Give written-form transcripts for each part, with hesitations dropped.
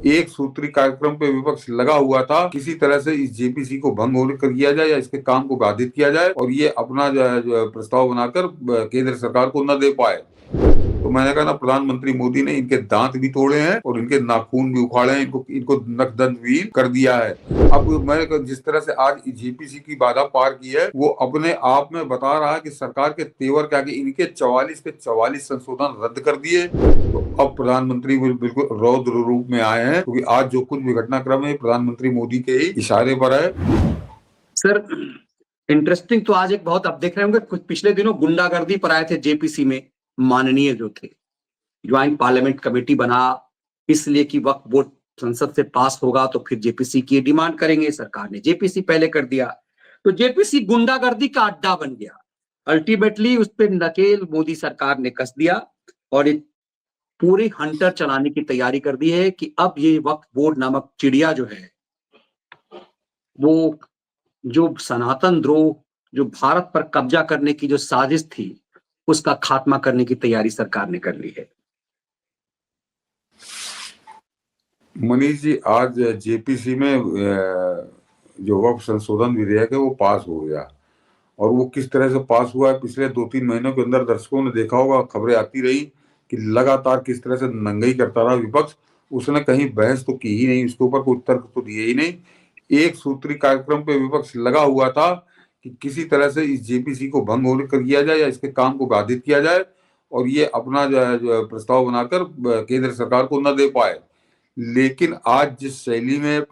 एक सूत्री कार्यक्रम पे विपक्ष लगा हुआ था, किसी तरह से इस जेपीसी को भंग कर किया जाए या इसके काम को बाधित किया जाए और ये अपना जो प्रस्ताव बनाकर केंद्र सरकार को न दे पाए। तो मैंने कहा ना, प्रधानमंत्री मोदी ने इनके दांत भी तोड़े हैं और इनके नाखून भी उखाड़े हैं, इनको इनको नकदंडहीन कर दिया है। अब मैंने कहा, जिस तरह से आज जेपीसी की बाधा पार की है, वो अपने आप में बता रहा है कि सरकार के तेवर क्या, कि इनके 44 के 44 संशोधन रद्द कर दिए। तो अब प्रधानमंत्री बिल्कुल रौद्र रूप में आए हैं, क्योंकि आज जो कुछ भी घटनाक्रम है प्रधानमंत्री मोदी के ही इशारे पर है। सर इंटरेस्टिंग, तो आज एक बहुत, आप देख रहे होंगे कुछ पिछले दिनों गुंडागर्दी पर आए थे जेपीसी में, माननीय जो थे, ज्वाइंट पार्लियामेंट कमेटी बना इसलिए कि वक्फ बोर्ड संसद से पास होगा तो फिर जेपीसी की डिमांड करेंगे। सरकार ने जेपीसी पहले कर दिया, तो जेपीसी गुंडागर्दी का अड्डा बन गया। अल्टीमेटली उस पर नकेल मोदी सरकार ने कस दिया और एक पूरी हंटर चलाने की तैयारी कर दी है कि अब ये वक्फ बोर्ड नामक चिड़िया जो है, वो जो सनातन द्रोह, जो भारत पर कब्जा करने की जो साजिश थी, उसका खात्मा करने की तैयारी सरकार ने कर ली है। मनीष जी, आज जेपीसी में जो वक्फ संशोधन विधेयक है वो पास हो गया, और वो किस तरह से पास हुआ है पिछले 2-3 महीनों के अंदर दर्शकों ने देखा होगा, खबरें आती रही कि लगातार किस तरह से नंगई करता रहा विपक्ष। उसने कहीं बहस तो की ही नहीं, उसके ऊपर कोई तर्क तो दिए ही नहीं। एक सूत्री कार्यक्रम पे विपक्ष लगा हुआ था कि किसी तरह से इस जेपीसी को भंग कर किया जाए या इसके काम को बाधित किया जाए और ये अपना जो प्रस्ताव बनाकर केंद्र सरकार को न दे पाए। लेकिन आज जिस शैली में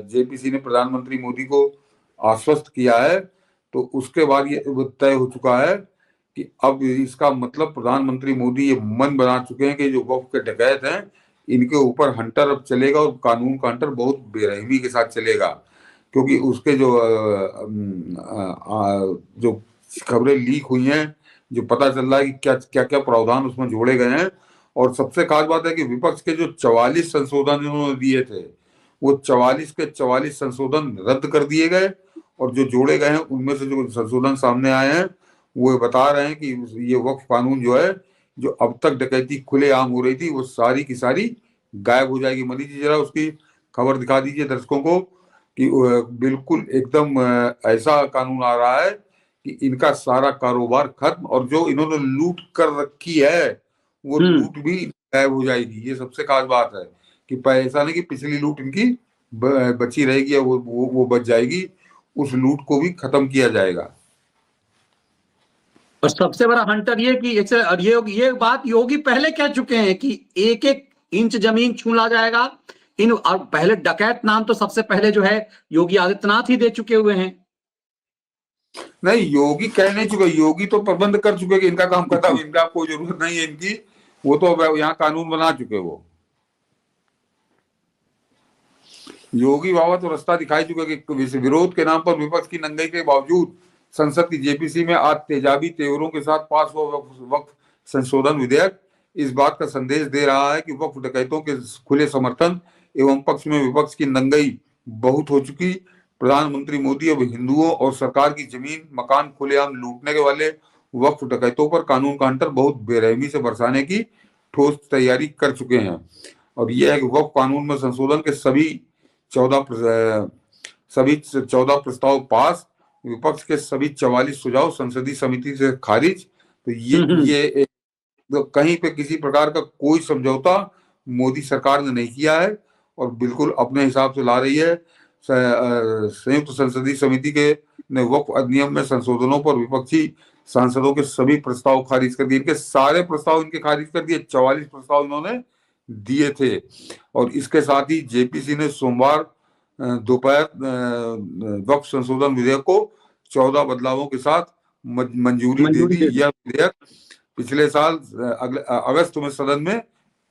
जेपीसी ने प्रधानमंत्री मोदी को आश्वस्त किया है, तो उसके बाद ये तय हो चुका है कि अब इसका मतलब प्रधानमंत्री मोदी ये मन बना चुके हैं कि जो वक्फ के डकैत हैं इनके ऊपर हंटर अब चलेगा, और कानून का हंटर बहुत बेरहमी के साथ चलेगा। क्योंकि उसके जो खबरें लीक हुई हैं, जो पता चल रहा है कि क्या क्या क्या प्रावधान उसमें जोड़े गए हैं। और सबसे खास बात है कि विपक्ष के जो 44 संशोधन उन्होंने दिए थे, वो 44 के 44 संशोधन रद्द कर दिए गए, और जो जोड़े गए हैं उनमें से जो संशोधन सामने आए हैं वो बता रहे हैं कि ये वक्फ कानून जो है, जो अब तक डकैती खुलेआम हो रही थी, वो सारी की सारी गायब हो जाएगी। मनीष जी, जरा उसकी खबर दिखा दीजिए दर्शकों को कि बिल्कुल एकदम ऐसा कानून आ रहा है कि इनका सारा कारोबार खत्म, और जो इन्होंने लूट कर रखी है वो लूट भी गायब हो जाएगी। ये सबसे खास बात है कि ऐसा नहीं कि पिछली लूट इनकी बची रहेगी या वो बच जाएगी, उस लूट को भी खत्म किया जाएगा। और सबसे बड़ा हंटर ये कि ये बात योगी पहले कह चुके हैं कि 1-1 इंच जमीन छूना जाएगा इन, और पहले डकैत नाम तो सबसे पहले जो है योगी आदित्यनाथ ही दे चुके हुए हैं। नहीं, योगी कह नहीं चुके, योगी तो प्रबंध कर चुके कि इनका काम खत्म, इनका कोई जरूरत नहीं है इनकी, वो तो यहाँ कानून बना चुके। वो योगी बाबा तो रास्ता दिखाई चुके कि विरोध के नाम पर विपक्ष की नंगाई के बावजूद संसद की जेपीसी में आज तेजाबी तेवरों के साथ पास हुआ वक्फ संशोधन विधेयक इस बात का संदेश दे रहा है कि वक्फ डकैतों के खुले समर्थन एवं पक्ष में विपक्ष की नंगाई बहुत हो चुकी। प्रधानमंत्री मोदी अब हिंदुओं और सरकार की जमीन मकान खुलेआम लूटने के वाले वक्फ डकैतों पर कानून का हंटर बहुत बेरहमी से बरसाने की ठोस तैयारी कर चुके हैं। और यह है कि वक्फ कानून में संशोधन के सभी 14 प्रस्ताव पास, विपक्ष के सभी 44 सुझाव संसदीय समिति से खारिज। तो ये तो कहीं पे किसी प्रकार का कोई समझौता मोदी सरकार ने नहीं किया है और बिल्कुल अपने हिसाब से ला रही है। संयुक्त संसदीय समिति के ने वक्फ अधिनियम में संशोधनों पर विपक्षी सांसदों के सभी प्रस्ताव खारिज कर दिए। इनके सारे प्रस्ताव इनके खारिज कर दिए, 44 प्रस्ताव इन्होंने दिए थे। और इसके साथ ही जेपीसी ने सोमवार दोपहर वक्फ संशोधन विधेयक को 14 बदलावों के साथ मंजूरी दे दी। यह विधेयक पिछले साल अगस्त में सदन में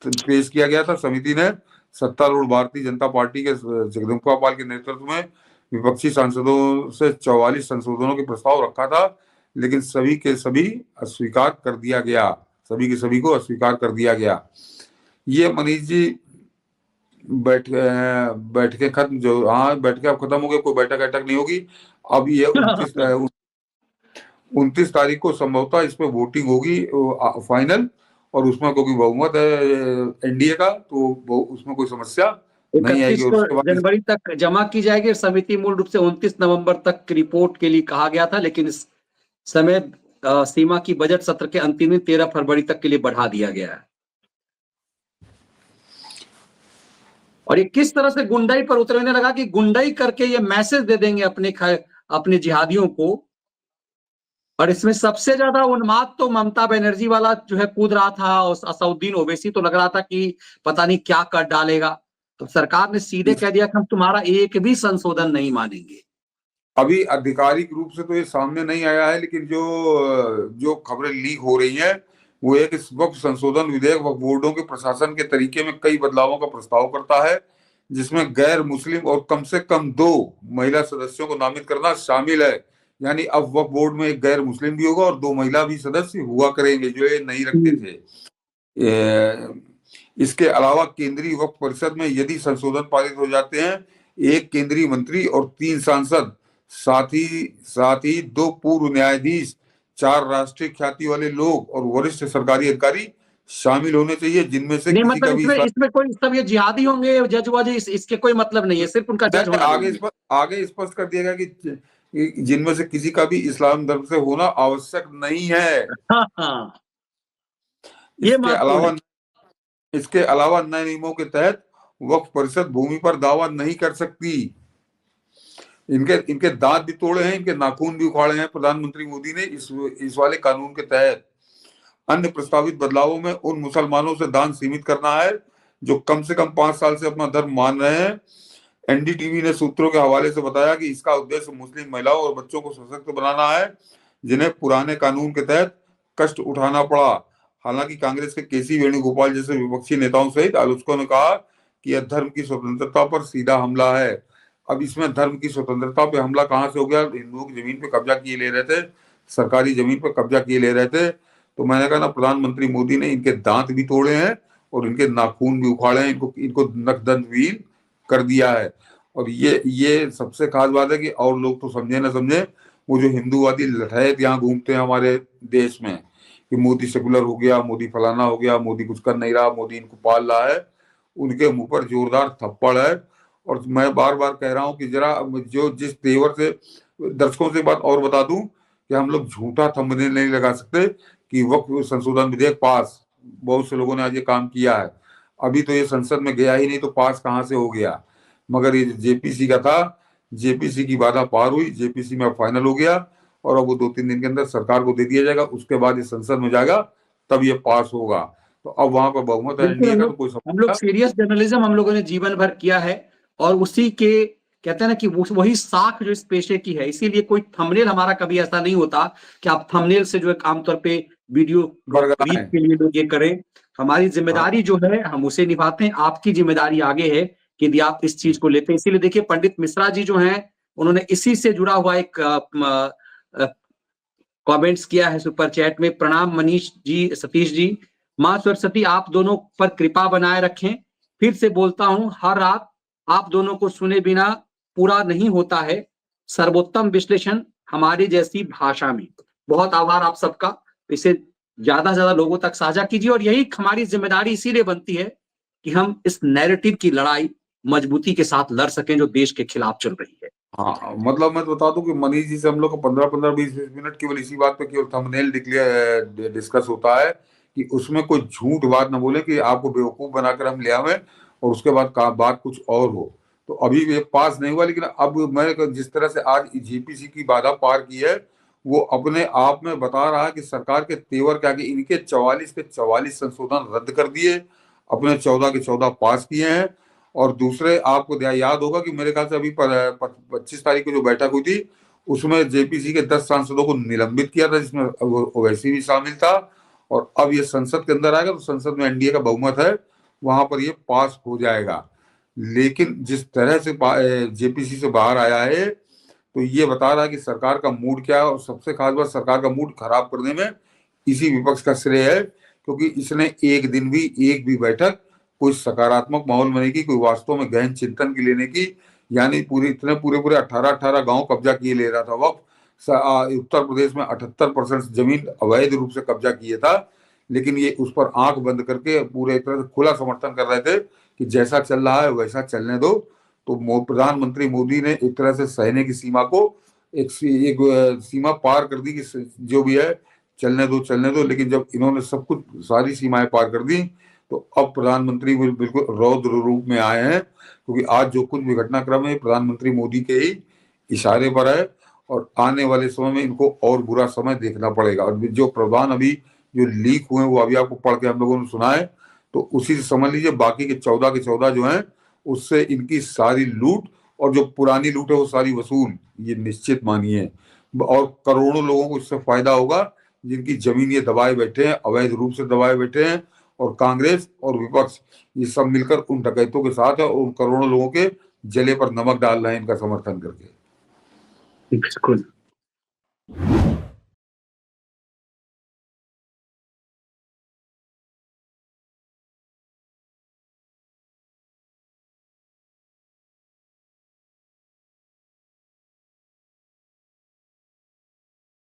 पेश किया गया था। समिति ने सत्तारूढ़ भारतीय जनता पार्टी के जगदम्बिका पाल के नेतृत्व में विपक्षी सांसदों से 44 संशोधनों के प्रस्ताव रखा था, लेकिन सभी के सभी अस्वीकार कर दिया गया, सभी के सभी को अस्वीकार कर दिया गया। ये मनीष जी बैठके खत्म, जो हाँ बैठके अब खत्म हो गए, कोई बैठक नहीं होगी अब। ये 29 तारीख को संभवतः इस पे वोटिंग होगी फाइनल, और उसमें क्योंकि बहुमत है एनडीए का, तो उसमें कोई समस्या नहीं आएगी। 31 और उसके बाद जनवरी तक जमा की जाएगी। समिति मूल रूप से 29 नवंबर तक रिपोर्ट के लिए कहा गया था, लेकिन इस समय सीमा की बजट सत्र के अंतिम दिन 13 फरवरी तक के लिए बढ़ा दिया गया है। और ये किस तरह से गुंडाई पर उतरने लगा कि गुंडाई करके ये मैसेज दे देंगे अपने जिहादियों को। और इसमें सबसे ज्यादा उन्माद तो ममता बनर्जी वाला जो है कूद रहा था, और असउद्दीन ओवैसी तो लग रहा था कि पता नहीं क्या कर डालेगा। तो सरकार ने सीधे कह दिया कि हम तुम्हारा एक भी संशोधन नहीं मानेंगे। अभी आधिकारिक रूप से तो ये सामने नहीं आया है, लेकिन जो जो खबरें लीक हो रही हैं वो एक इस वक्त संशोधन विधेयक वक्फ बोर्डों के प्रशासन के तरीके में कई बदलावों का प्रस्ताव करता है, जिसमें गैर मुस्लिम और कम से कम 2 महिला सदस्यों को नामित करना शामिल है। यानी अब वक्फ बोर्ड में एक गैर मुस्लिम भी होगा और 2 महिला भी सदस्य हुआ करेंगे, जो ये नहीं रखते थे। इसके अलावा केंद्रीय वक्फ परिषद में यदि संशोधन पारित हो जाते हैं, 1 केंद्रीय मंत्री और 3 सांसद, साथ ही 2 पूर्व न्यायाधीश, 4 राष्ट्रीय ख्याति वाले लोग और वरिष्ठ सरकारी अधिकारी शामिल होने चाहिए, जिनमें से नहीं किसी का मतलब भी इसमें कोई सब ये जिहादी होंगे जज वज, इसके कोई मतलब नहीं है, सिर्फ उनका जज होना आगे स्पष्ट कर दिया गया कि जिनमें से किसी का भी इस्लाम धर्म से होना आवश्यक नहीं है। हाँ हाँ, ये इसके अलावा नए नियमों के तहत वक्फ परिषद भूमि पर दावा नहीं कर सकती। इनके दांत भी तोड़े हैं, इनके नाखून भी उखाड़े हैं प्रधानमंत्री मोदी ने इस वाले कानून के तहत। अन्य प्रस्तावित बदलावों में उन मुसलमानों से दान सीमित करना है जो कम से कम 5 साल से अपना धर्म मान रहे हैं। एनडीटीवी ने सूत्रों के हवाले से बताया कि इसका उद्देश्य मुस्लिम महिलाओं और बच्चों को सशक्त बनाना है, जिन्हें पुराने कानून के तहत कष्ट उठाना पड़ा। हालांकि कांग्रेस के केसी वेणुगोपाल जैसे विपक्षी नेताओं सहित आलोचकों ने कहा कि यह धर्म की स्वतंत्रता पर सीधा हमला है। अब इसमें धर्म की स्वतंत्रता पे हमला कहां से हो गया? हिंदुओं की जमीन पे कब्जा किए ले रहे थे, सरकारी जमीन पे कब्जा किए ले रहे थे। तो मैंने कहा ना, प्रधानमंत्री मोदी ने इनके दांत भी तोड़े हैं और इनके नाखून भी उखाड़े हैं, इनको नकदंडविहीन कर दिया है। और ये सबसे खास बात है कि और लोग तो समझे ना समझे, वो जो हिंदूवादी लठैत यहाँ घूमते हैं हमारे देश में कि मोदी सेकुलर हो गया, मोदी फलाना हो गया, मोदी कुछ कर नहीं रहा, मोदी इनको पाल रहा है, उनके मुंह पर जोरदार थप्पड़ है। और मैं बार बार कह रहा हूं कि जरा जो जिस तेवर से, दर्शकों से बात और बता दूं कि हम लोग झूठा थंबनेल नहीं लगा सकते कि वक्फ संशोधन विधेयक पास। बहुत से लोगों ने आज ये काम किया है, अभी तो ये संसद में गया ही नहीं, तो पास कहां से हो गया? मगर ये जेपीसी का था, जेपीसी की बाधा पार हुई, जेपीसी में फाइनल हो गया और अब वो 2-3 दिन के अंदर सरकार को दे दिया जाएगा। उसके बाद ये संसद में जाएगा, तब ये पास होगा। तो अब वहां पर बहुमत है एनडीए का, तो कोई हम लोग सीरियस जर्नलिज्म हम लोगों ने जीवन भर किया है, और उसी के कहते हैं ना कि वही साख जो इस पेशे की है। इसीलिए कोई थंबनेल हमारा कभी ऐसा नहीं होता कि आप थंबनेल से जो है आमतौर पे वीडियो रीच के लिए लोग ये करें। हमारी जिम्मेदारी जो है हम उसे निभाते हैं, आपकी जिम्मेदारी आगे है कि यदि आप इस चीज को लेते हैं। इसीलिए देखिए, पंडित मिश्रा जी जो हैं, उन्होंने इसी से जुड़ा हुआ एक कमेंट्स किया है सुपर चैट में। प्रणाम मनीष जी, सतीश जी, मां सरस्वती आप दोनों पर कृपा बनाए रखें। फिर से बोलता हूं, हर रात आप दोनों को सुने बिना पूरा नहीं होता है सर्वोत्तम विश्लेषण हमारी जैसी भाषा में। बहुत आभार आप सबका। इसे ज्यादा से ज्यादा लोगों तक साझा कीजिए, और यही हमारी जिम्मेदारी इसीलिए बनती है कि हम इस नैरेटिव की लड़ाई मजबूती के साथ लड़ सकें जो देश के खिलाफ चल रही है। हाँ, मतलब मैं तो बता दूं कि मनीष जी से हम लोग को 15-15, 20-20 मिनट केवल इसी बात पे केवल थंबनेल डिस्कस होता है कि उसमें कोई झूठ बात ना बोले कि आपको बेवकूफ बनाकर हम ले आवे और उसके बाद बात कुछ और हो। तो अभी ये पास नहीं हुआ, लेकिन अब मैं जिस तरह से आज जेपीसी की बाधा पार की है, वो अपने आप में बता रहा है कि सरकार के तेवर क्या, कि इनके 44 के 44 संशोधन रद्द कर दिए, अपने 14 के 14 पास किए हैं। और दूसरे, आपको याद होगा कि मेरे ख्याल से अभी 25 तारीख को जो बैठक हुई थी, उसमें जेपीसी के 10 सांसदों को निलंबित किया था, जिसमें ओवैसी भी शामिल था। और अब ये संसद के अंदर आएगा तो संसद में एनडीए का बहुमत है, वहां पर ये पास हो जाएगा। लेकिन जिस तरह से जेपीसी से बाहर आया है, तो ये बता रहा है कि सरकार का मूड क्या है। और सबसे खास बात, सरकार का मूड खराब करने में इसी विपक्ष का श्रेय है, क्योंकि इसने एक भी बैठक कोई सकारात्मक माहौल में नहीं की, कोई वास्तव में गहन चिंतन की लेने की। यानी पूरे 18 गांव कब्जा किए ले रहा था वक्त। उत्तर प्रदेश में 78% जमीन अवैध रूप से कब्जा किए था, लेकिन ये उस पर आंख बंद करके पूरे तरह से खुला समर्थन कर रहे थे कि जैसा चल रहा है वैसा चलने दो। तो प्रधानमंत्री मोदी ने एक तरह से सहने की सीमा को एक सीमा पार कर दी कि जो भी है चलने दो। लेकिन जब इन्होंने सब कुछ सारी सीमाएं पार कर दी तो अब प्रधानमंत्री बिल्कुल रौद्र रूप में आए हैं, क्योंकि आज जो कुछ भी घटनाक्रम है प्रधानमंत्री मोदी के ही इशारे पर है और आने वाले समय में इनको और बुरा समय देखना पड़ेगा। और जो प्रावधान अभी जो लीक हुए वो अभी आपको पढ़ के हम लोगों ने सुनाए, तो उसी से समझ लीजिए बाकी के 14 जो हैं उससे इनकी सारी लूट और जो पुरानी लूट है वो सारी वसूल, ये निश्चित मानिए। और करोड़ों लोगों को इससे फायदा होगा जिनकी जमीन ये दबाए बैठे हैं, अवैध रूप से दबाए बैठे हैं। और कांग्रेस और विपक्ष ये सब मिलकर उन डकैतों के साथ है और उन करोड़ों लोगों के जले पर नमक डाल रहे हैं इनका समर्थन करके। बिल्कुल।